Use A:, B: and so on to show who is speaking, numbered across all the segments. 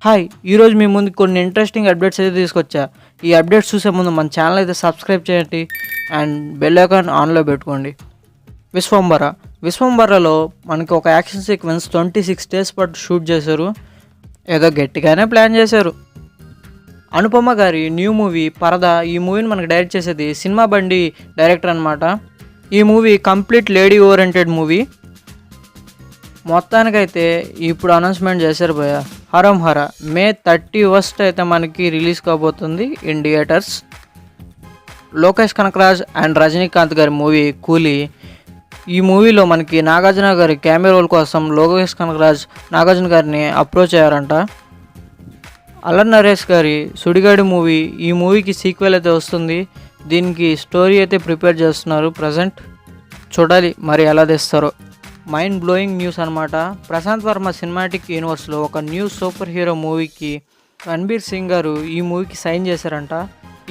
A: Hi, ఈరోజు మీ ముందు కొన్ని ఇంట్రెస్టింగ్ అప్డేట్స్ అయితే తీసుకొచ్చా. ఈ అప్డేట్స్ చూసే ముందు మన ఛానల్ అయితే సబ్స్క్రైబ్ చేయండి అండ్ బెల్ ఐకాన్ ఆన్లో పెట్టుకోండి. విశ్వంబరలో మనకి ఒక యాక్షన్ సీక్వెన్స్ 26 days పాటు షూట్ చేశారు. ఏదో గట్టిగానే ప్లాన్ చేశారు. అనుపమ గారి న్యూ మూవీ పరద, ఈ మూవీని మనకి డైరెక్ట్ చేసేది సినిమా బండి డైరెక్టర్ అనమాట. ఈ movie complete lady oriented movie. మొత్తానికైతే ఇప్పుడు అనౌన్స్మెంట్ చేశారు భయ్య. హరం హర May 31 అయితే మనకి రిలీజ్ కాబోతుంది in theatres. Lokesh Kanagaraj and Rajinikanth గారి మూవీ కూలీ. ఈ మూవీలో మనకి నాగార్జున గారి కెమెరా రోల్ కోసం లోకేష్ కనకరాజ్ నాగార్జున గారిని అప్రోచ్ అయ్యారంట. అల్లరి నరేష్ గారి సుడిగాడి మూవీ, ఈ మూవీకి సీక్వెల్ అయితే వస్తుంది. దీనికి స్టోరీ అయితే ప్రిపేర్ చేస్తున్నారు ప్రజెంట్. చూడాలి మరి ఎలా తెస్తారో. మైండ్ బ్లోయింగ్ న్యూస్ అనమాట. ప్రశాంత్ వర్మ సినిమాటిక్ యూనివర్స్లో ఒక న్యూ సూపర్ హీరో మూవీకి రణబీర్ సింగ్ గారు ఈ మూవీకి సైన్ చేశారంట.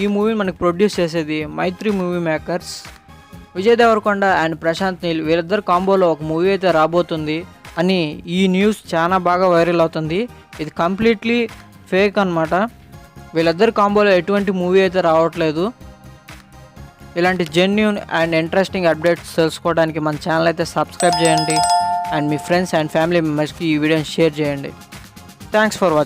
A: ఈ మూవీ మనకి ప్రొడ్యూస్ చేసేది Mythri movie makers. Vijay Deverakonda and Prashanth Neel వీళ్ళిద్దరు కాంబోలో ఒక మూవీ అయితే రాబోతుంది అని ఈ న్యూస్ చాలా బాగా వైరల్ అవుతుంది. ఇది కంప్లీట్లీ ఫేక్ అనమాట. వీళ్ళిద్దరు కాంబోలో ఎటువంటి మూవీ అయితే రావట్లేదు. ఇలాంటి జెన్యూన్ అండ్ ఇంట్రెస్టింగ్ అప్డేట్స్ తెలుసుకోవడానికి మన ఛానల్ అయితే సబ్స్క్రైబ్ చేయండి and me friends and family మెంబర్స్కి ఈ వీడియోని షేర్ చేయండి. Thanks for watching.